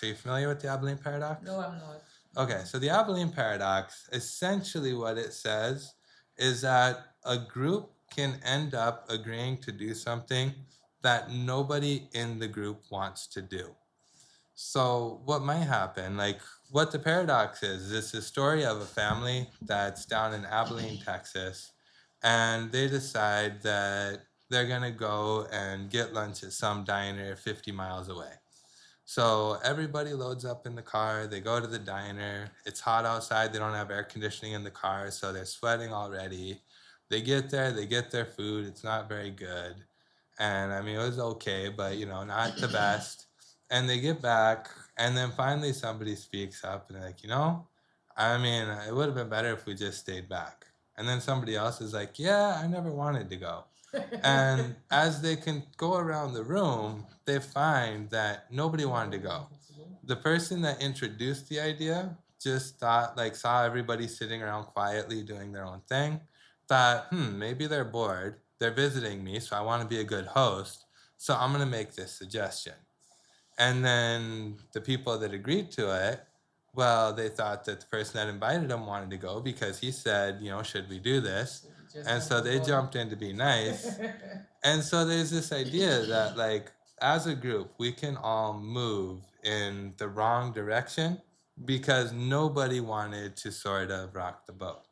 Are you familiar with the Abilene Paradox? No, I'm not. Okay, so the Abilene Paradox, essentially what it says is that a group can end up agreeing to do something that nobody in the group wants to do. So what might happen, like what the paradox is it's a story of a family that's down in Abilene, Texas, and they decide that they're gonna go and get lunch at some diner 50 miles away. So everybody loads up in the car, they go to the diner. It's hot outside, they don't have air conditioning in the car, so they're sweating already. They get there, they get their food, it's not very good. And I mean, it was okay, but not the best. And they get back, and then finally somebody speaks up and they're like, I mean, it would have been better if we just stayed back. And then somebody else is like, yeah, I never wanted to go. And as they can go around the room, they find that nobody wanted to go. The person that introduced the idea just thought, like, saw everybody sitting around quietly doing their own thing, thought, maybe they're bored. They're visiting me, so I want to be a good host. So I'm going to make this suggestion. And then the people that agreed to it, well, they thought that the person that invited them wanted to go because he said, should we do this? And so they jumped in to be nice. And so there's this idea that, like, as a group, we can all move in the wrong direction because nobody wanted to sort of rock the boat.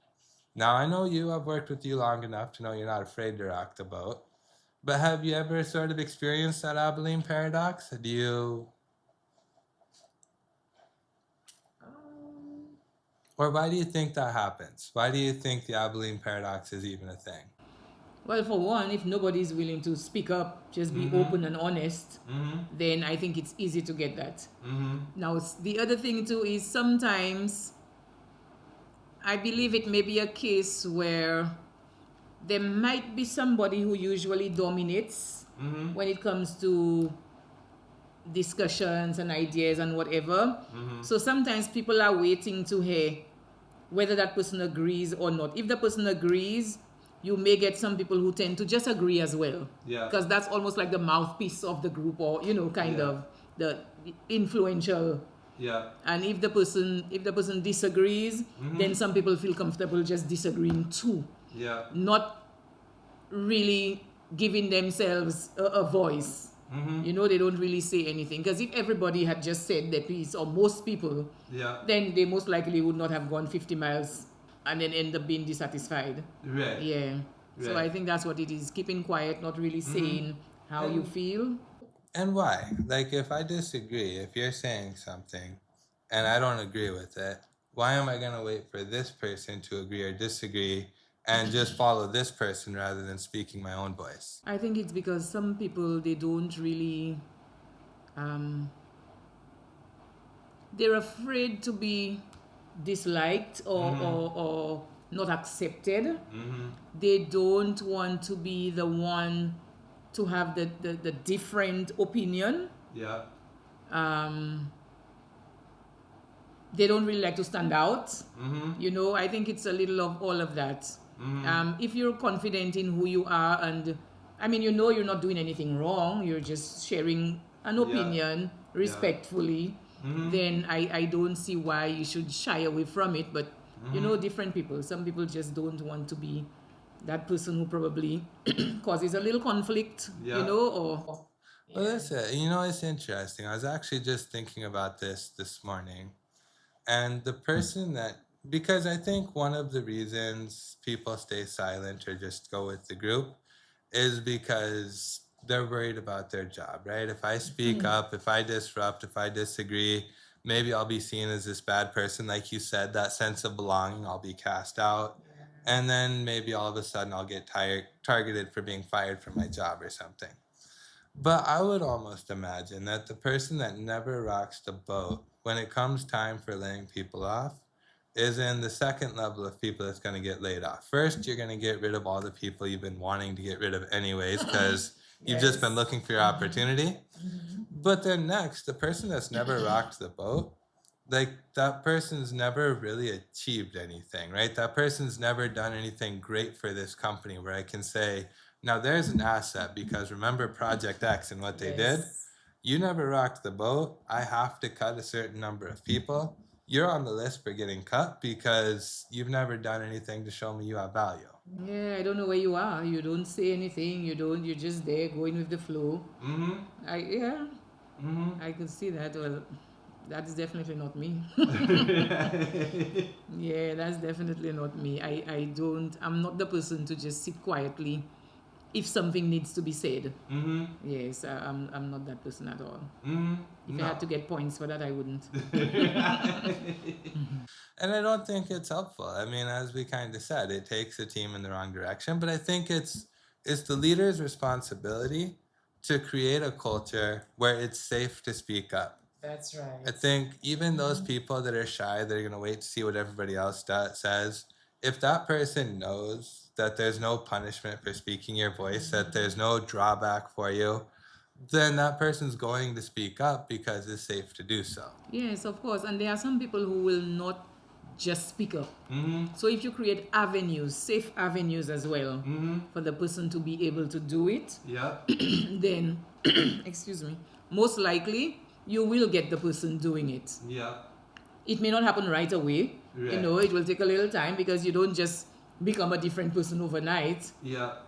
Now, I know you, I've worked with you long enough to know you're not afraid to rock the boat. But have you ever sort of experienced that Abilene paradox? Do you, or why do you think that happens? Why do you think the Abilene paradox is even a thing? Well, for one, if nobody's willing to speak up, just be open and honest, then I think it's easy to get that. Now, the other thing too is sometimes I believe it may be a case where there might be somebody who usually dominates when it comes to discussions and ideas and whatever. So sometimes people are waiting to hear whether that person agrees or not. If the person agrees, you may get some people who tend to just agree as well. Yeah. Because that's almost like the mouthpiece of the group, or kind of the influential. Yeah. And if the person disagrees, then some people feel comfortable just disagreeing too. Yeah. Not really giving themselves a voice. They don't really say anything. Because if everybody had just said their piece, or most people, then they most likely would not have gone 50 miles and then end up being dissatisfied. Right. Yeah. So Right. I think that's what it is. Keeping quiet, not really saying how you feel. And why? Like, if I disagree, if you're saying something and I don't agree with it, why am I going to wait for this person to agree or disagree and just follow this person rather than speaking my own voice? I think it's because some people, they don't really, they're afraid to be disliked or not accepted. They don't want to be the one to have the different opinion. Yeah. They don't really like to stand out. I think it's a little of all of that. If you're confident in who you are, and I mean, you're not doing anything wrong, you're just sharing an opinion respectfully, then I don't see why you should shy away from it. But different people, some people just don't want to be that person who probably causes a little conflict, or Well, that's it. It's interesting. I was actually just thinking about this morning. And the person that, because I think one of the reasons people stay silent or just go with the group is because they're worried about their job, right? If I speak up, if I disrupt, if I disagree, maybe I'll be seen as this bad person. Like you said, that sense of belonging, I'll be cast out. And then maybe all of a sudden I'll get targeted for being fired from my job or something. But I would almost imagine that the person that never rocks the boat when it comes time for laying people off is in the second level of people that's going to get laid off. First, you're going to get rid of all the people you've been wanting to get rid of anyways because you've just been looking for your opportunity. But then next, the person that's never rocked the boat, like that person's never really achieved anything, right? That person's never done anything great for this company where I can say, now there's an asset because remember Project X and what they did? you never rocked the boat. I have to cut a certain number of people. You're on the list for getting cut because you've never done anything to show me you have value. Yeah, I don't know where you are. You don't say anything. You're just there going with the flow. Yeah, I could see that. Well, that's definitely not me. Yeah, that's definitely not me. I'm not the person to just sit quietly if something needs to be said. Yes, I'm not that person at all. If I had to get points for that, I wouldn't. And I don't think it's helpful. I mean, as we kind of said, it takes a team in the wrong direction. But I think it's the leader's responsibility to create a culture where it's safe to speak up. That's right. I think even those people that are shy, they're going to wait to see what everybody else says. If that person knows that there's no punishment for speaking your voice, that there's no drawback for you, then that person's going to speak up because it's safe to do so. Yes, of course. And there are some people who will not just speak up. So if you create avenues, safe avenues as well, for the person to be able to do it, then, excuse me, most likely you will get the person doing it. It may not happen right away. You know, it will take a little time because you don't just become a different person overnight.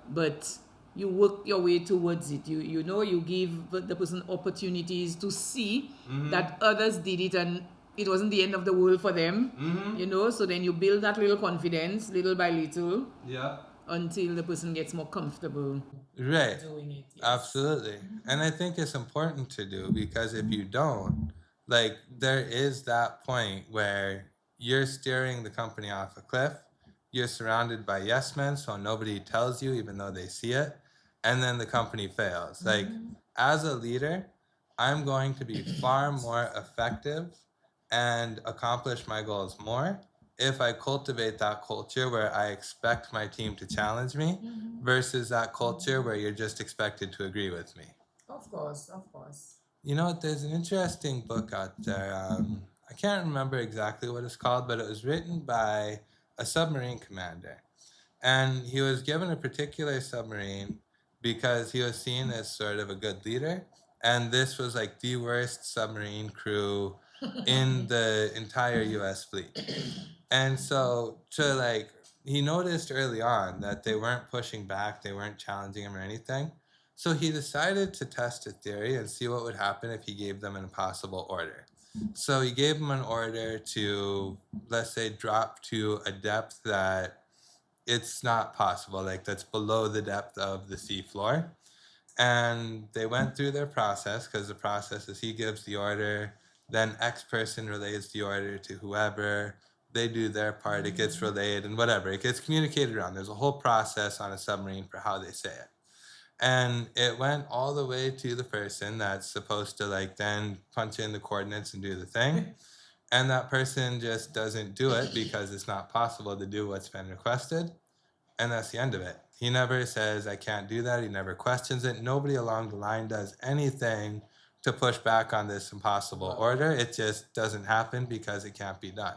But you work your way towards it. You know, you give the person opportunities to see that others did it and it wasn't the end of the world for them. You know, so then you build that little confidence little by little. Until the person gets more comfortable doing it. Yes. Absolutely. And I think it's important to do because if you don't, like, there is that point where you're steering the company off a cliff. You're surrounded by yes men, so nobody tells you, even though they see it. And then the company fails. Like, as a leader, I'm going to be far more effective and accomplish my goals more if I cultivate that culture where I expect my team to challenge me versus that culture where you're just expected to agree with me. Of course, of course. You know, there's an interesting book out there. I can't remember exactly what it's called, but it was written by a submarine commander. And he was given a particular submarine because he was seen as sort of a good leader. And this was like the worst submarine crew in the entire US fleet. And so he noticed early on that they weren't pushing back, they weren't challenging him or anything. So he decided to test a theory and see what would happen if he gave them an impossible order. So he gave them an order to, let's say, drop to a depth that it's not possible, like that's below the depth of the sea floor. And they went through their process because the process is he gives the order, then X person relays the order to whoever, they do their part, it gets relayed and whatever, it gets communicated around. There's a whole process on a submarine for how they say it. And it went all the way to the person that's supposed to like then punch in the coordinates and do the thing. And that person just doesn't do it because it's not possible to do what's been requested. And that's the end of it. He never says, I can't do that. He never questions it. Nobody along the line does anything to push back on this impossible order. It just doesn't happen because it can't be done.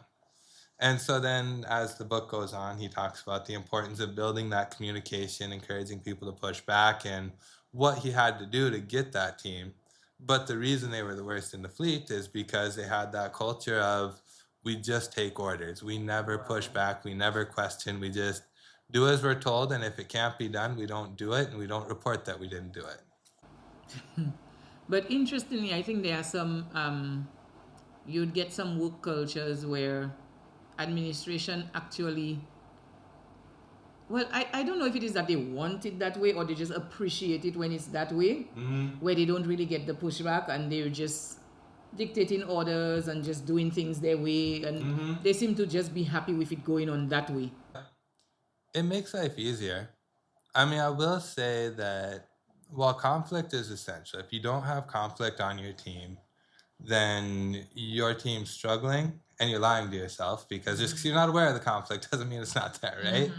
And so then as the book goes on, he talks about the importance of building that communication, encouraging people to push back and what he had to do to get that team. But the reason they were the worst in the fleet is because they had that culture of we just take orders. We never push back. We never question. We just do as we're told. And if it can't be done, we don't do it. And we don't report that we didn't do it. But interestingly, I think there are some, you'd get some work cultures where administration actually, well, I don't know if it is that they want it that way or they just appreciate it when it's that way, where they don't really get the pushback and they're just dictating orders and just doing things their way, and they seem to just be happy with it going on that way. It makes life easier. I mean, I will say that while conflict is essential, if you don't have conflict on your team, then your team's struggling and you're lying to yourself because just because you're not aware of the conflict doesn't mean it's not there, right?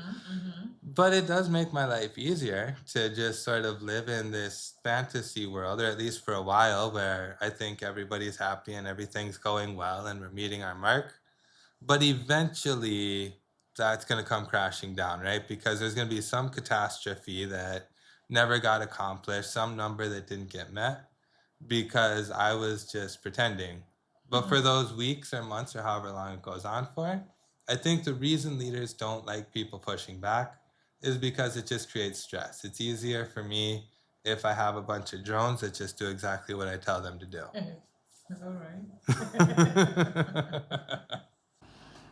But it does make my life easier to just sort of live in this fantasy world, or at least for a while, where I think everybody's happy and everything's going well and we're meeting our mark. But eventually that's going to come crashing down, right? Because there's going to be some catastrophe that never got accomplished, some number that didn't get met. because I was just pretending. But for those weeks or months or however long it goes on for, I think the reason leaders don't like people pushing back is because it just creates stress. It's easier for me if I have a bunch of drones that just do exactly what I tell them to do. All right.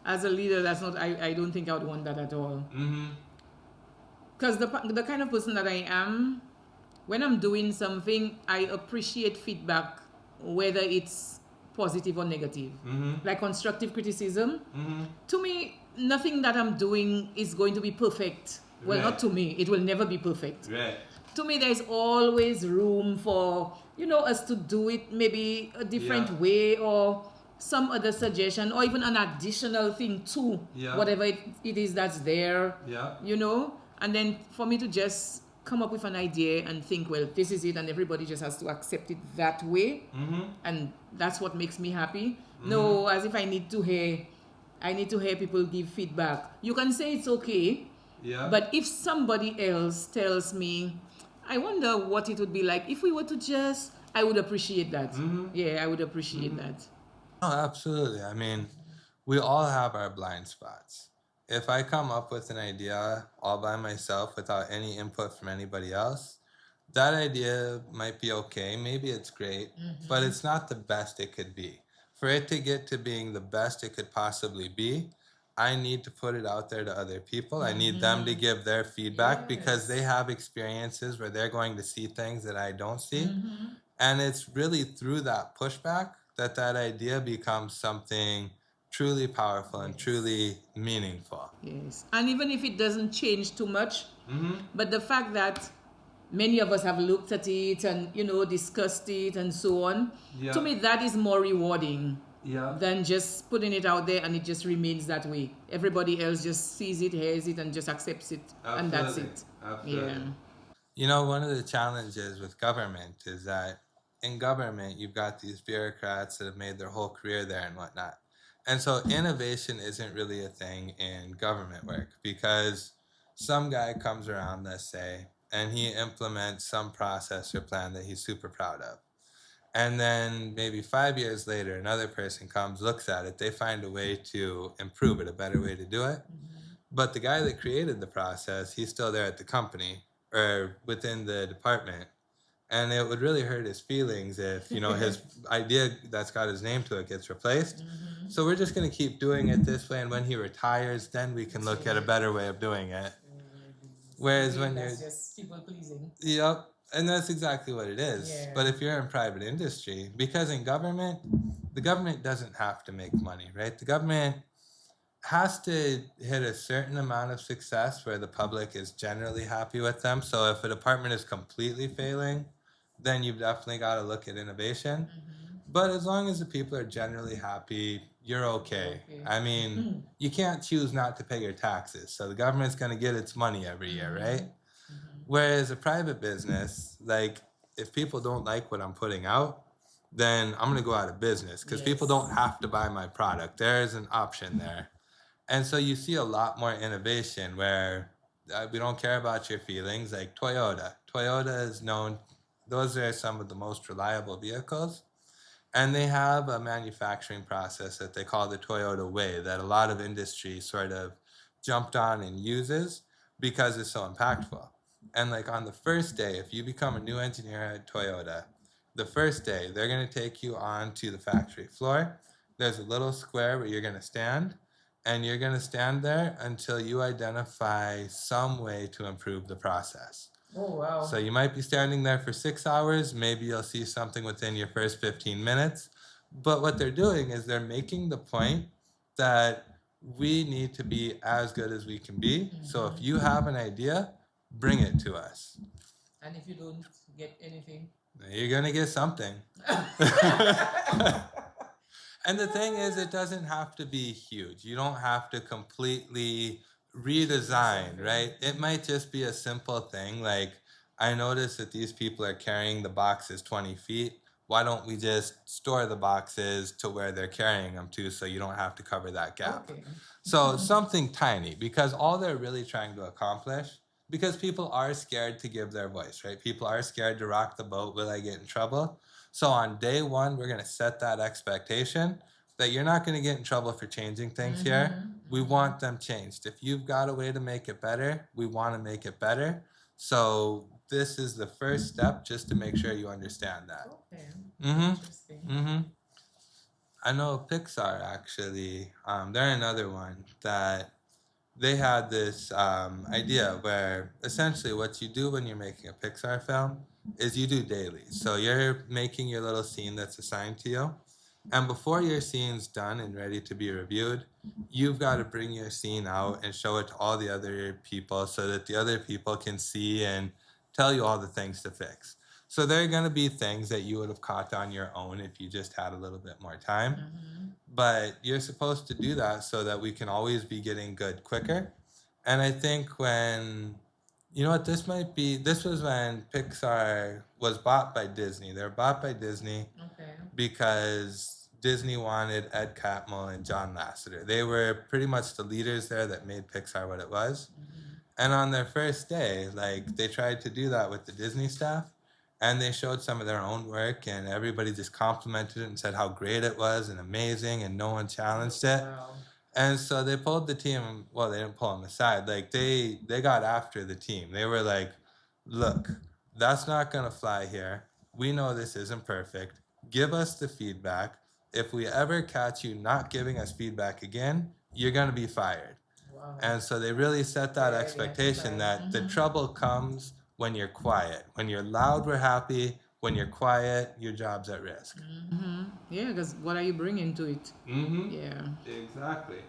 As a leader, that's not. I don't think I would want that at all. Because the kind of person that I am, when I'm doing something, I appreciate feedback, whether it's positive or negative. Like constructive criticism. To me, nothing that I'm doing is going to be perfect. Well, Right. not to me. It will never be perfect. Right. To me, there's always room for, us to do it maybe a different Yeah. way, or some other suggestion, or even an additional thing to Yeah. whatever it is that's there. Yeah. And then for me to just come up with an idea and think, well, this is it, and everybody just has to accept it that way. And that's what makes me happy. No, as if I need to hear people give feedback. You can say it's okay, Yeah. but if somebody else tells me, I wonder what it would be like if we were to just, I would appreciate that. Yeah, I would appreciate that. Oh, absolutely. I mean, we all have our blind spots. If I come up with an idea all by myself without any input from anybody else, that idea might be okay. Maybe it's great, but it's not the best it could be. For it to get to being the best it could possibly be, I need to put it out there to other people. I need them to give their feedback because they have experiences where they're going to see things that I don't see. And it's really through that pushback that idea becomes something truly powerful and truly meaningful. Yes. And even if it doesn't change too much, but the fact that many of us have looked at it and, discussed it and so on, Yeah. to me, that is more rewarding Yeah. than just putting it out there and it just remains that way. Everybody else just sees it, hears it, and just accepts it. And that's it. Absolutely. Yeah. One of the challenges with government is that in government, you've got these bureaucrats that have made their whole career there and whatnot. And so innovation isn't really a thing in government work because some guy comes around, let's say, and he implements some process or plan that he's super proud of. And then maybe 5 years later, another person comes, looks at it, they find a way to improve it, a better way to do it. But the guy that created the process, he's still there at the company or within the department. And it would really hurt his feelings if, his idea that's got his name to it gets replaced. So we're just going to keep doing it this way. And when he retires, then we can look at a better way of doing it. Whereas when you're... That's just people pleasing. Yep. And that's exactly what it is. Yeah. But if you're in private industry, because in government, the government doesn't have to make money, right? The government has to hit a certain amount of success where the public is generally happy with them. So if a department is completely failing, then you've definitely got to look at innovation. But as long as the people are generally happy, you're okay. I mean, you can't choose not to pay your taxes. So the government's going to get its money every year, right? Whereas a private business, like if people don't like what I'm putting out, then I'm going to go out of business because people don't have to buy my product. There's an option there. And so you see a lot more innovation where we don't care about your feelings, like Toyota. Toyota is known, those are some of the most reliable vehicles. And they have a manufacturing process that they call the Toyota Way that a lot of industry sort of jumped on and uses because it's so impactful. And like on the first day, if you become a new engineer at Toyota, the first day they're going to take you on to the factory floor. There's a little square where you're going to stand, and you're going to stand there until you identify some way to improve the process. Oh, wow. So you might be standing there for 6 hours. Maybe you'll see something within your first 15 minutes. But what they're doing is they're making the point that we need to be as good as we can be. So if you have an idea, bring it to us. And if you don't get anything? You're going to get something. And the thing is, it doesn't have to be huge. You don't have to completely redesign, right? It might just be a simple thing. Like, I noticed that these people are carrying the boxes 20 feet. Why don't we just store the boxes to where they're carrying them to so you don't have to cover that gap? Okay. So something tiny, because all they're really trying to accomplish, because people are scared to give their voice, right? People are scared to rock the boat. Will I get in trouble? So on day one, we're going to set that expectation that you're not going to get in trouble for changing things here. We want them changed. If you've got a way to make it better, we want to make it better. So this is the first step just to make sure you understand that. Okay. Mm-hmm. Interesting. Mm-hmm. I know Pixar actually, they're another one that they had this idea where essentially what you do when you're making a Pixar film is you do daily. So you're making your little scene that's assigned to you. And before your scene's done and ready to be reviewed, you've got to bring your scene out and show it to all the other people so that the other people can see and tell you all the things to fix. So there are going to be things that you would have caught on your own if you just had a little bit more time. But you're supposed to do that so that we can always be getting good quicker. And I think when, you know what, this was when Pixar was bought by Disney. They were bought by Disney Okay. because Disney wanted Ed Catmull and John Lasseter. They were pretty much the leaders there that made Pixar what it was. And on their first day, like, they tried to do that with the Disney staff, and they showed some of their own work, and everybody just complimented it and said how great it was and amazing, and no one challenged it. Wow. And so they pulled the team. Well, they didn't pull them aside. Like, they got after the team. They were like, "Look, that's not gonna fly here. We know this isn't perfect. Give us the feedback. If we ever catch you not giving us feedback again, you're gonna be fired." Wow. And so they really set that Yeah, yeah, expectation right. that the trouble comes when you're quiet. When you're loud, we're happy. When you're quiet, your job's at risk. Yeah, because what are you bringing to it? Mm-hmm. Yeah. Exactly.